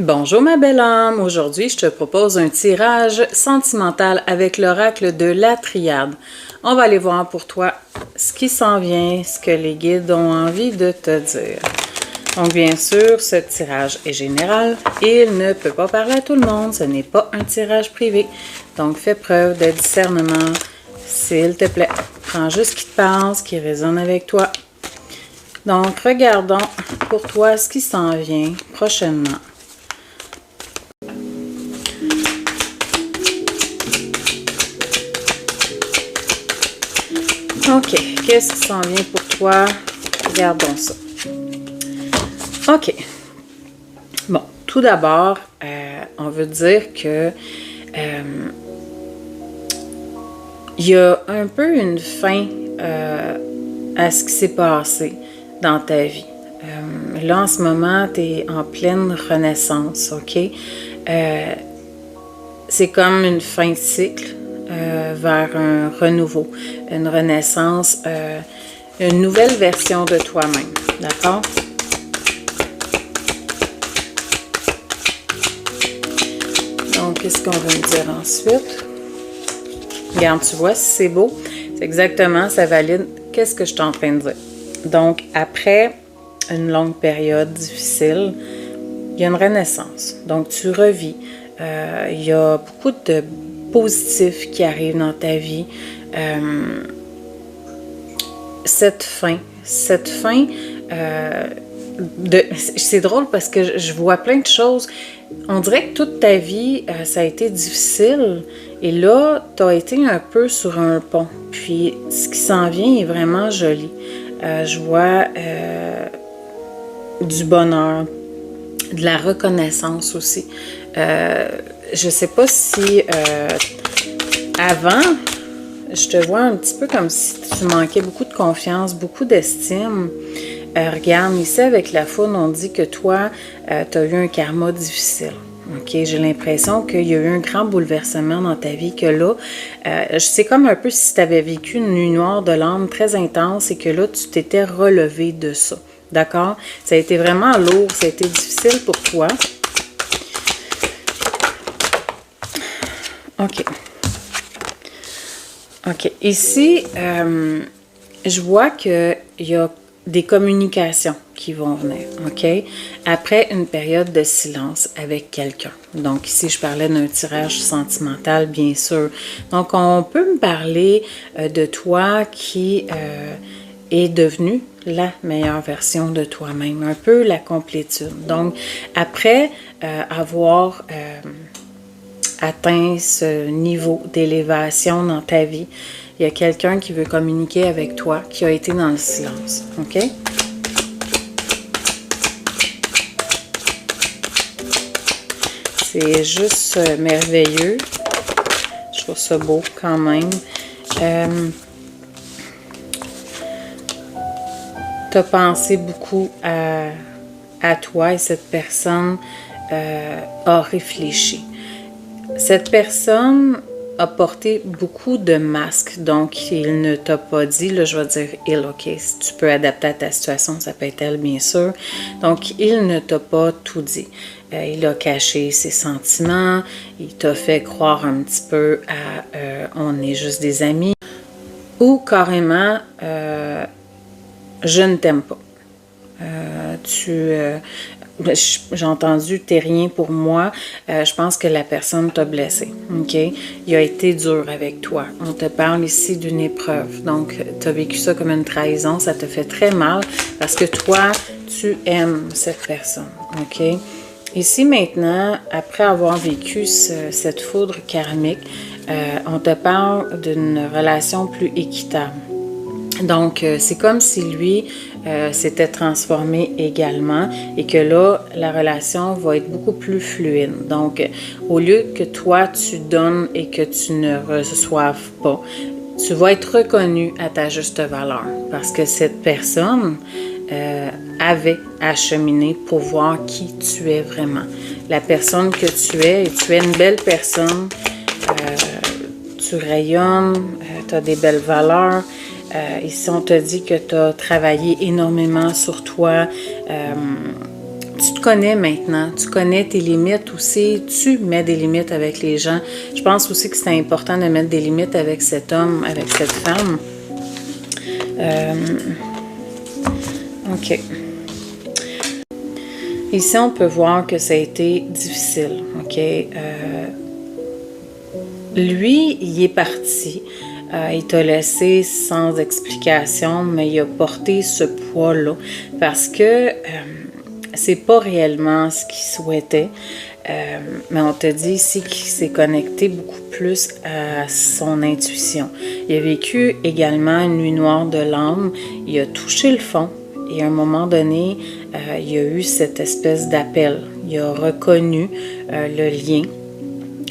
Bonjour ma belle âme, aujourd'hui je te propose un tirage sentimental avec l'oracle de la triade. On va aller voir pour toi ce qui s'en vient, ce que les guides ont envie de te dire. Donc bien sûr, ce tirage est général et il ne peut pas parler à tout le monde, ce n'est pas un tirage privé. Donc fais preuve de discernement, s'il te plaît. Prends juste ce qui te parle, ce qui résonne avec toi. Donc regardons pour toi ce qui s'en vient prochainement. OK, qu'est-ce qui s'en vient pour toi? Regardons ça. OK. Bon, tout d'abord, on veut dire que il y a un peu une fin à ce qui s'est passé dans ta vie. Là, en ce moment, tu es en pleine renaissance, OK? C'est comme une fin de cycle. Vers un renouveau, une renaissance, une nouvelle version de toi-même. D'accord? Donc, qu'est-ce qu'on va me dire ensuite? Regarde, tu vois, si c'est beau, c'est exactement, ça valide qu'est-ce que je suis en train de dire. Donc, après une longue période difficile, il y a une renaissance. Donc, tu revis. Il y a beaucoup de positif qui arrive dans ta vie. Cette fin, c'est drôle parce que je vois plein de choses. On dirait que toute ta vie, ça a été difficile. Et là, tu as été un peu sur un pont. Puis, ce qui s'en vient est vraiment joli. Je vois du bonheur, de la reconnaissance aussi. Je sais pas si avant, je te vois un petit peu comme si tu manquais beaucoup de confiance, beaucoup d'estime. Regarde, ici avec la faune, on dit que toi, tu as eu un karma difficile. OK, j'ai l'impression qu'il y a eu un grand bouleversement dans ta vie, que là, c'est comme un peu si tu avais vécu une nuit noire de l'âme très intense et que là, tu t'étais relevé de ça. D'accord? Ça a été vraiment lourd, ça a été difficile pour toi. OK. OK. Ici, je vois qu'il y a des communications qui vont venir, OK? Après une période de silence avec quelqu'un. Donc ici, je parlais d'un tirage sentimental, bien sûr. Donc, on peut me parler de toi qui est devenue la meilleure version de toi-même. Un peu la complétude. Donc, après avoir atteint ce niveau d'élévation dans ta vie, il y a quelqu'un qui veut communiquer avec toi, qui a été dans le silence. OK? C'est juste merveilleux. Je trouve ça beau quand même. Tu as pensé beaucoup à toi et cette personne a réfléchi. Cette personne a porté beaucoup de masques, donc il ne t'a pas dit, là je vais dire il, ok, si tu peux adapter à ta situation, ça peut être elle bien sûr. Donc il ne t'a pas tout dit. Il a caché ses sentiments, il t'a fait croire un petit peu à on est juste des amis, ou carrément je ne t'aime pas. J'ai entendu, t'es rien pour moi. Je pense que la personne t'a blessé. OK? Il a été dur avec toi. On te parle ici d'une épreuve. Donc, tu as vécu ça comme une trahison. Ça te fait très mal parce que toi, tu aimes cette personne. OK? Ici, maintenant, après avoir vécu cette foudre karmique, on te parle d'une relation plus équitable. Donc, c'est comme si lui s'était transformé également et que là, la relation va être beaucoup plus fluide. Donc, au lieu que toi, tu donnes et que tu ne reçoives pas, tu vas être reconnu à ta juste valeur parce que cette personne avait à cheminer pour voir qui tu es vraiment. La personne que tu es, et tu es une belle personne, tu rayonnes, tu as des belles valeurs. Ici, on te dit que tu as travaillé énormément sur toi tu te connais maintenant, tu connais tes limites aussi, tu mets des limites avec les gens. Je pense aussi que c'est important de mettre des limites avec cet homme, avec cette femme. OK. Ici, on peut voir que ça a été difficile, OK? Lui, il est parti. Il t'a laissé sans explication, mais il a porté ce poids-là parce que c'est pas réellement ce qu'il souhaitait. Mais on te dit ici qu'il s'est connecté beaucoup plus à son intuition. Il a vécu également une nuit noire de l'âme. Il a touché le fond. Et à un moment donné, il y a eu cette espèce d'appel. Il a reconnu le lien.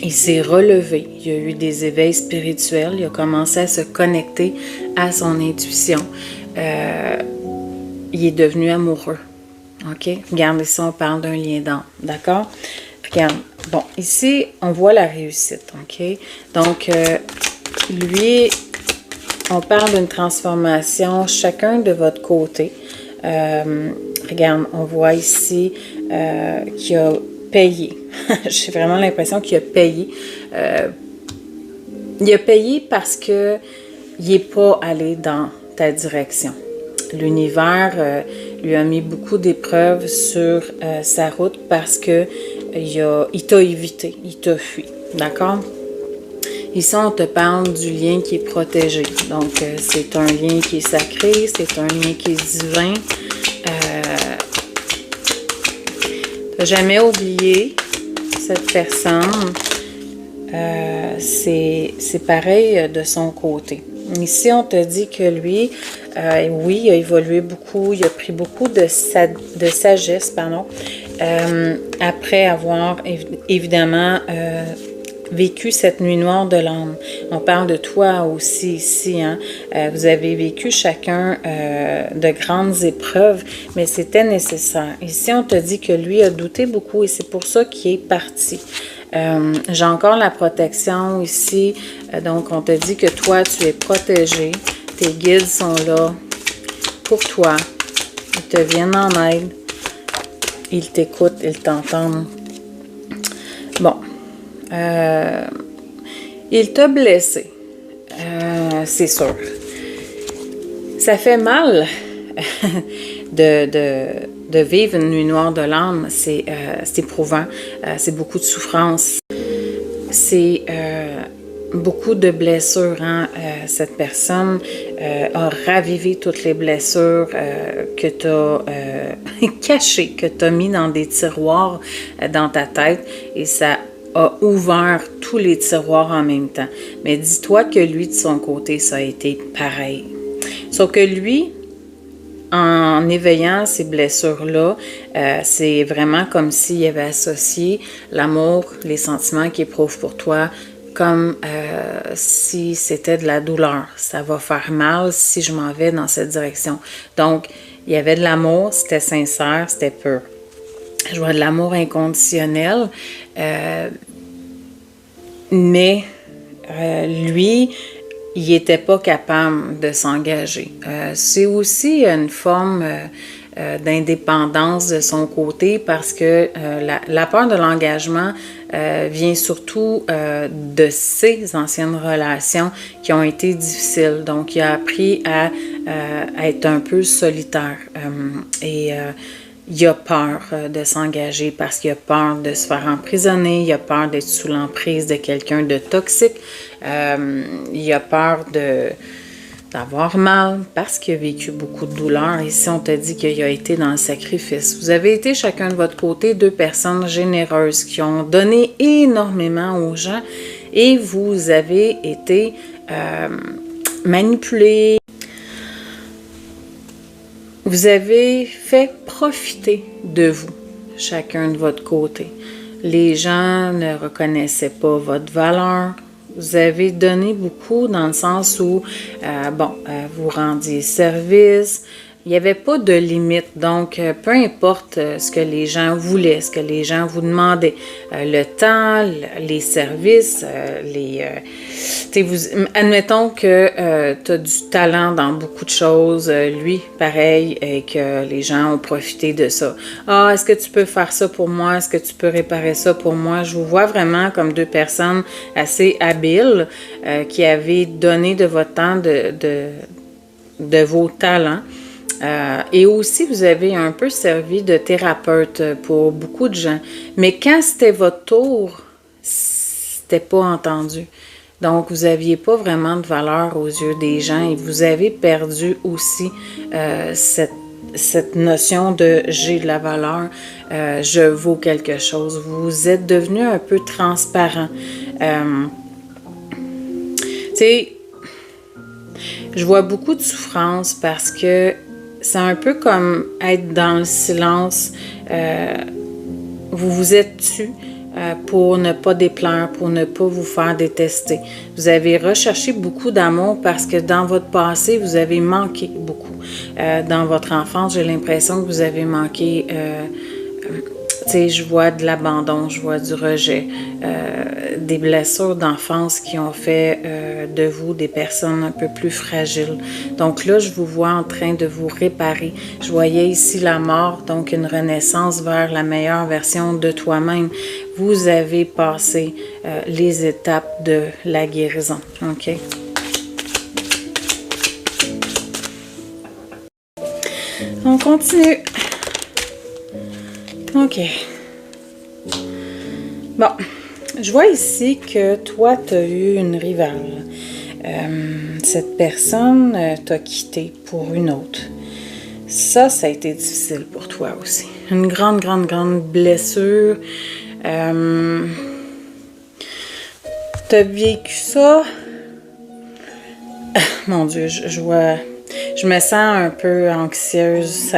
Il s'est relevé. Il y a eu des éveils spirituels. Il a commencé à se connecter à son intuition. Il est devenu amoureux. OK? Regarde ici, on parle d'un lien d'âme. D'accord? Regarde. Bon, ici, on voit la réussite. OK? Donc, lui, on parle d'une transformation chacun de votre côté. Regarde, on voit ici qu'il a payé. J'ai vraiment l'impression qu'il a payé. Il a payé parce que il n'est pas allé dans ta direction. L'univers lui a mis beaucoup d'épreuves sur sa route parce que il t'a évité, il t'a fui. D'accord? Ici, on te parle du lien qui est protégé. Donc, c'est un lien qui est sacré, c'est un lien qui est divin. Tu n'as jamais oublié cette personne. C'est pareil de son côté. Ici, on te dit que lui, oui, il a évolué beaucoup, il a pris beaucoup de sagesse, après avoir évidemment vécu cette nuit noire de l'âme. On parle de toi aussi ici. Hein? Vous avez vécu chacun de grandes épreuves, mais c'était nécessaire. Ici, on te dit que lui a douté beaucoup et c'est pour ça qu'il est parti. J'ai encore la protection ici. Donc, on te dit que toi, tu es protégé. Tes guides sont là pour toi. Ils te viennent en aide. Ils t'écoutent, ils t'entendent. Bon. Il t'a blessé. C'est sûr. Ça fait mal de vivre une nuit noire de l'âme. C'est éprouvant. C'est beaucoup de souffrance. C'est beaucoup de blessures. Hein? Cette personne a ravivé toutes les blessures que tu as cachées, que tu as mis dans des tiroirs dans ta tête. Et ça a ouvert tous les tiroirs en même temps. Mais dis-toi que lui, de son côté, ça a été pareil. Sauf que lui, en éveillant ces blessures-là, c'est vraiment comme s'il avait associé l'amour, les sentiments qu'il éprouve pour toi, comme si c'était de la douleur. Ça va faire mal si je m'en vais dans cette direction. Donc, il y avait de l'amour, c'était sincère, c'était pur. Je vois de l'amour inconditionnel, mais lui, il n'était pas capable de s'engager. C'est aussi une forme d'indépendance de son côté parce que la peur de l'engagement vient surtout de ses anciennes relations qui ont été difficiles. Donc, il a appris à être un peu solitaire il a peur de s'engager parce qu'il a peur de se faire emprisonner, il a peur d'être sous l'emprise de quelqu'un de toxique, il a peur d'avoir mal parce qu'il a vécu beaucoup de douleur. Ici, on te dit qu'il a été dans le sacrifice. Vous avez été chacun de votre côté deux personnes généreuses qui ont donné énormément aux gens et vous avez été manipulés. Vous avez fait profiter de vous, chacun de votre côté. Les gens ne reconnaissaient pas votre valeur. Vous avez donné beaucoup dans le sens où, vous rendiez service, il n'y avait pas de limite. Donc, peu importe ce que les gens voulaient, ce que les gens vous demandaient, le temps, les services, admettons que tu as du talent dans beaucoup de choses, lui, pareil, et que les gens ont profité de ça. Ah, est-ce que tu peux faire ça pour moi? Est-ce que tu peux réparer ça pour moi? Je vous vois vraiment comme deux personnes assez habiles qui avaient donné de votre temps, de vos talents. Et aussi, vous avez un peu servi de thérapeute pour beaucoup de gens. Mais quand c'était votre tour, c'était pas entendu. Donc, vous n'aviez pas vraiment de valeur aux yeux des gens et vous avez perdu aussi cette notion de « j'ai de la valeur je vaux quelque chose ». Vous êtes devenu un peu transparent. Tu sais, je vois beaucoup de souffrance parce que c'est un peu comme être dans le silence. Vous vous êtes tu pour ne pas déplaire, pour ne pas vous faire détester. Vous avez recherché beaucoup d'amour parce que dans votre passé, vous avez manqué beaucoup. Dans votre enfance, j'ai l'impression que vous avez manqué... tu sais, je vois de l'abandon, je vois du rejet, des blessures d'enfance qui ont fait de vous des personnes un peu plus fragiles. Donc là, je vous vois en train de vous réparer. Je voyais ici la mort, donc une renaissance vers la meilleure version de toi-même. Vous avez passé les étapes de la guérison, OK? On continue. OK. Bon, je vois ici que toi, tu as eu une rivale. Cette personne t'a quitté pour une autre. Ça a été difficile pour toi aussi. Une grande, grande, grande blessure. T'as vécu ça. Mon Dieu, je me sens un peu anxieuse.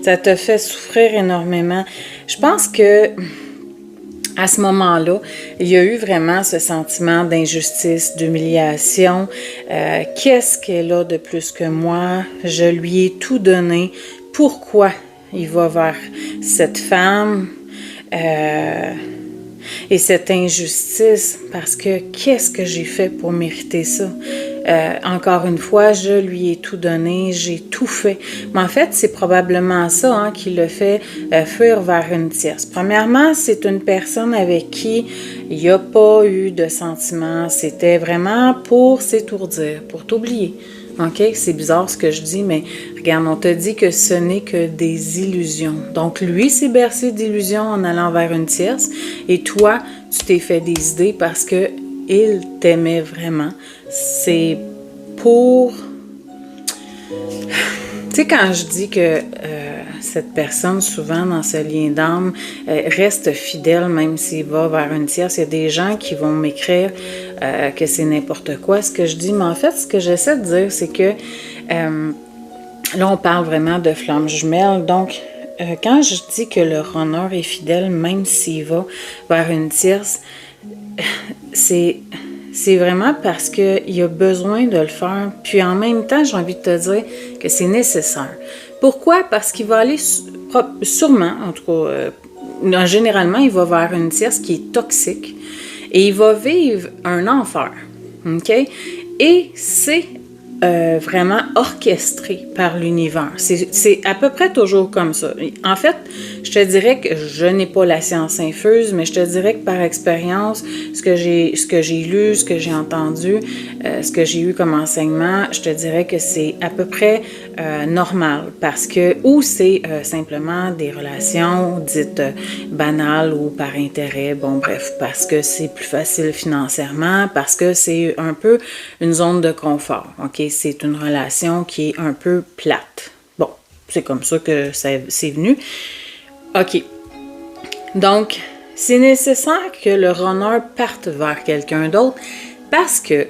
Ça te fait souffrir énormément. Je pense que à ce moment-là, il y a eu vraiment ce sentiment d'injustice, d'humiliation. Qu'est-ce qu'elle a de plus que moi? Je lui ai tout donné. Pourquoi il va vers cette femme? Et cette injustice, parce que qu'est-ce que j'ai fait pour mériter ça? Encore une fois, je lui ai tout donné, j'ai tout fait. Mais en fait, c'est probablement ça qui le fait fuir vers une tierce. Premièrement, c'est une personne avec qui il n'y a pas eu de sentiments. C'était vraiment pour s'étourdir, pour t'oublier. OK? C'est bizarre ce que je dis, mais regarde, on te dit que ce n'est que des illusions. Donc, lui s'est bercé d'illusions en allant vers une tierce et toi, tu t'es fait des idées parce que il t'aimait vraiment. C'est pour... Tu sais, quand je dis que cette personne, souvent dans ce lien d'âme, reste fidèle même s'il va vers une tierce, il y a des gens qui vont m'écrire que c'est n'importe quoi ce que je dis. Mais en fait, ce que j'essaie de dire, c'est que là, on parle vraiment de flammes jumelles. Donc, quand je dis que le runner est fidèle, même s'il va vers une tierce, c'est vraiment parce qu'il a besoin de le faire. Puis en même temps, j'ai envie de te dire que c'est nécessaire. Pourquoi? Parce qu'il va aller sûrement, en tout cas, généralement, il va vers une tierce qui est toxique et il va vivre un enfer. OK? Et c'est vraiment orchestré par l'univers. C'est à peu près toujours comme ça. En fait, je te dirais que je n'ai pas la science infuse, mais je te dirais que par expérience, ce que j'ai lu, ce que j'ai entendu, ce que j'ai eu comme enseignement, je te dirais que c'est à peu près normal parce que, ou c'est simplement des relations dites banales ou par intérêt, bon bref, parce que c'est plus facile financièrement, parce que c'est un peu une zone de confort, ok? C'est une relation qui est un peu plate. Bon, c'est comme ça que c'est venu. OK. Donc, c'est nécessaire que le runner parte vers quelqu'un d'autre parce que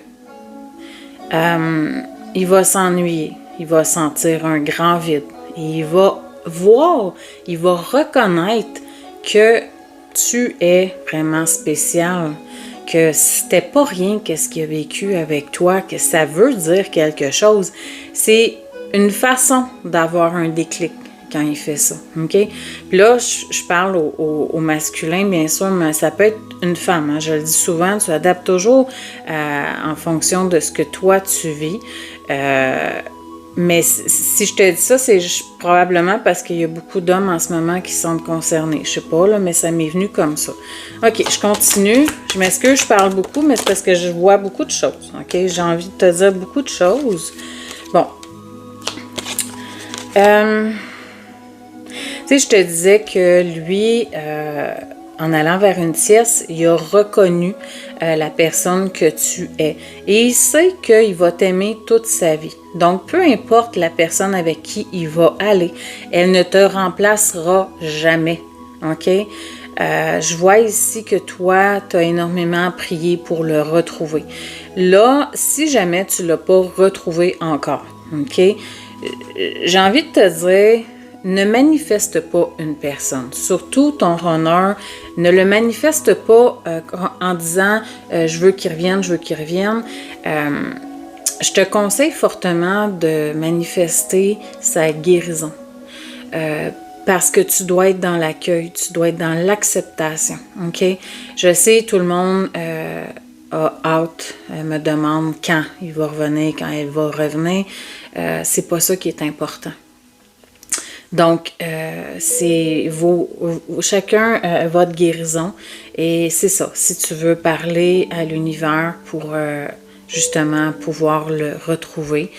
il va s'ennuyer, il va sentir un grand vide. Et il va voir, il va reconnaître que tu es vraiment spécial, que c'était pas rien qu'est-ce qu'il a vécu avec toi, que ça veut dire quelque chose. C'est une façon d'avoir un déclic quand il fait ça, OK? Puis là, je parle au masculin, bien sûr, mais ça peut être une femme. Hein? Je le dis souvent, tu adaptes toujours en fonction de ce que toi, tu vis. Mais si je te dis ça, c'est probablement parce qu'il y a beaucoup d'hommes en ce moment qui sont concernés. Je sais pas, là, mais ça m'est venu comme ça. OK, je continue. Je m'excuse, je parle beaucoup, mais c'est parce que je vois beaucoup de choses. OK? J'ai envie de te dire beaucoup de choses. Bon. Tu sais, je te disais que lui, en allant vers une tierce, il a reconnu la personne que tu es. Et il sait qu'il va t'aimer toute sa vie. Donc, peu importe la personne avec qui il va aller, elle ne te remplacera jamais. OK? Je vois ici que toi, tu as énormément prié pour le retrouver. Là, si jamais tu ne l'as pas retrouvé encore, OK? J'ai envie de te dire, ne manifeste pas une personne. Surtout ton runner, ne le manifeste pas en disant je veux qu'il revienne, je veux qu'il revienne. Je te conseille fortement de manifester sa guérison. Parce que tu dois être dans l'accueil, tu dois être dans l'acceptation. OK? Je sais, tout le monde a hâte, me demande quand il va revenir, quand elle va revenir. C'est pas ça qui est important. Donc, c'est chacun votre guérison. Et c'est ça. Si tu veux parler à l'univers pour justement pouvoir le retrouver,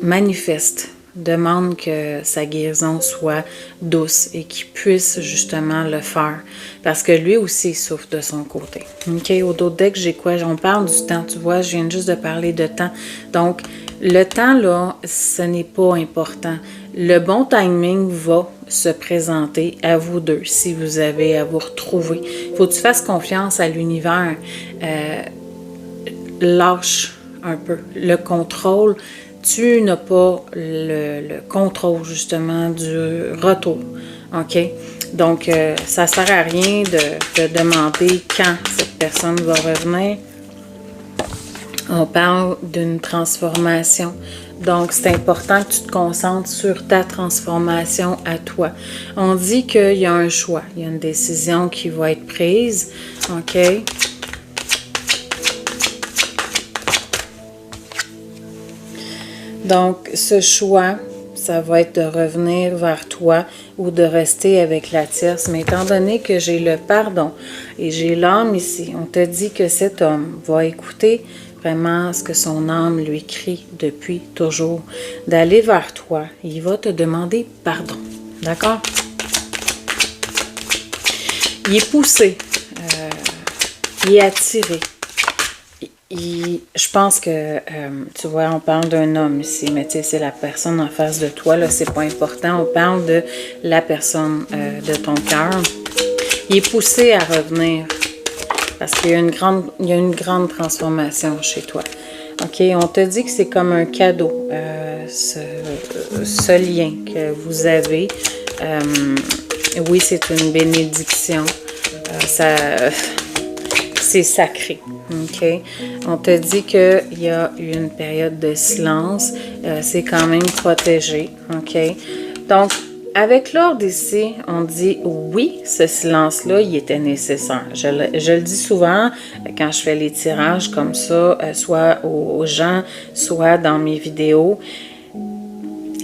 manifeste. Demande que sa guérison soit douce et qu'il puisse justement le faire. Parce que lui aussi il souffre de son côté. OK? Au dos deck, j'ai quoi? On parle du temps. Tu vois, je viens juste de parler de temps. Donc, le temps, là, ce n'est pas important. Le bon timing va se présenter à vous deux si vous avez à vous retrouver. Il faut que tu fasses confiance à l'univers. Lâche un peu le contrôle. Tu n'as pas le contrôle, justement, du retour. OK? Donc, ça ne sert à rien de demander quand cette personne va revenir. On parle d'une transformation. Donc, c'est important que tu te concentres sur ta transformation à toi. On dit qu'il y a un choix. Il y a une décision qui va être prise. OK? Donc, ce choix, ça va être de revenir vers toi ou de rester avec la tierce. Mais étant donné que j'ai le pardon et j'ai l'âme ici, on te dit que cet homme va écouter vraiment ce que son âme lui crie depuis toujours, d'aller vers toi. Il va te demander pardon. D'accord? Il est poussé. Il est attiré. Je pense que, tu vois, on parle d'un homme ici, mais tu sais, c'est la personne en face de toi, là, c'est pas important. On parle de la personne de ton cœur. Il est poussé à revenir parce qu'il y a une grande transformation chez toi. OK? On te dit que c'est comme un cadeau, ce lien que vous avez. Oui, c'est une bénédiction. C'est sacré. OK? On te dit qu'il y a une période de silence. C'est quand même protégé. OK? Donc, avec l'ordre ici, on dit oui, ce silence-là, il était nécessaire. Je le dis souvent quand je fais les tirages comme ça, soit aux gens, soit dans mes vidéos.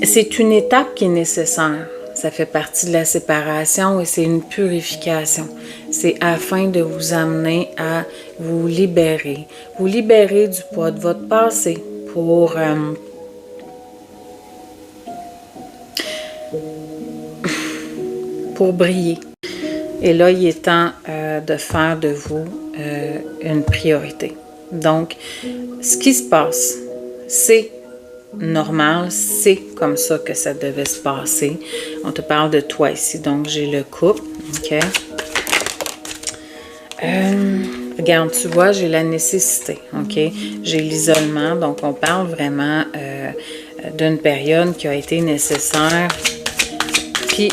C'est une étape qui est nécessaire. Ça fait partie de la séparation et c'est une purification. C'est afin de vous amener à vous libérer. Vous libérer du poids de votre passé pour briller. Et là, il est temps de faire de vous une priorité. Donc, ce qui se passe, c'est normal, c'est comme ça que ça devait se passer. On te parle de toi ici, donc j'ai le couple, OK? Regarde, tu vois, j'ai la nécessité, OK? J'ai l'isolement, donc on parle vraiment d'une période qui a été nécessaire. Puis,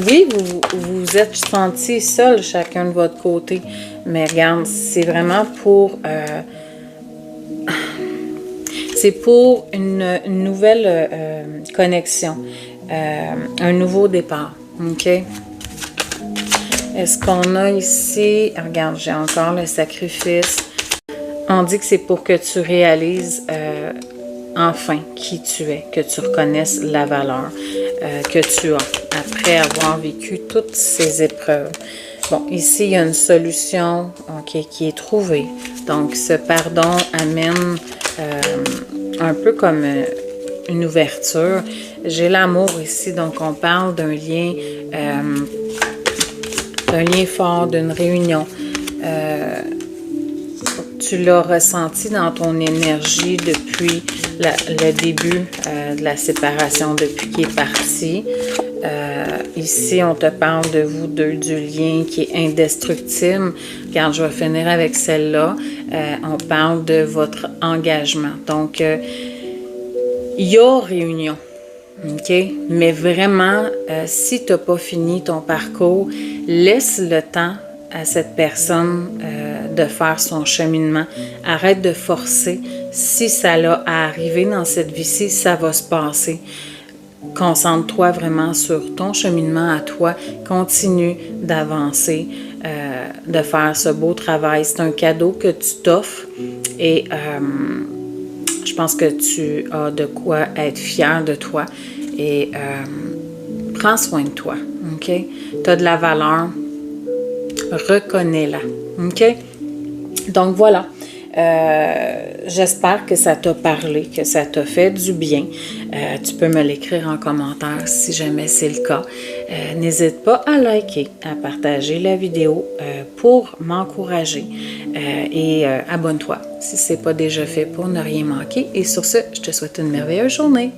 oui, vous êtes sentis seuls chacun de votre côté, mais regarde, c'est vraiment pour... C'est pour une nouvelle connexion, un nouveau départ, OK? Est-ce qu'on a ici... Regarde, j'ai encore le sacrifice. On dit que c'est pour que tu réalises enfin qui tu es, que tu reconnaisses la valeur que tu as après avoir vécu toutes ces épreuves. Bon, ici, il y a une solution qui est trouvée. Donc, ce pardon amène un peu comme une ouverture. J'ai l'amour ici, donc on parle d'un lien fort, d'une réunion. Tu l'as ressenti dans ton énergie depuis le début de la séparation, depuis qu'il est parti. Ici, on te parle de vous deux, du lien qui est indestructible. Regarde, je vais finir avec celle-là. On parle de votre engagement. Donc, il y a réunion. OK? Mais vraiment, si tu n'as pas fini ton parcours, laisse le temps à cette personne de faire son cheminement. Arrête de forcer. Si ça l'a à arriver dans cette vie-ci, ça va se passer. Concentre-toi vraiment sur ton cheminement à toi. Continue d'avancer, de faire ce beau travail. C'est un cadeau que tu t'offres et je pense que tu as de quoi être fier de toi et prends soin de toi, OK? Tu as de la valeur, reconnais-la, OK? Donc voilà, j'espère que ça t'a parlé, que ça t'a fait du bien. Tu peux me l'écrire en commentaire si jamais c'est le cas. N'hésite pas à liker, à partager la vidéo pour m'encourager et abonne-toi si ce n'est pas déjà fait pour ne rien manquer. Et sur ce, je te souhaite une merveilleuse journée.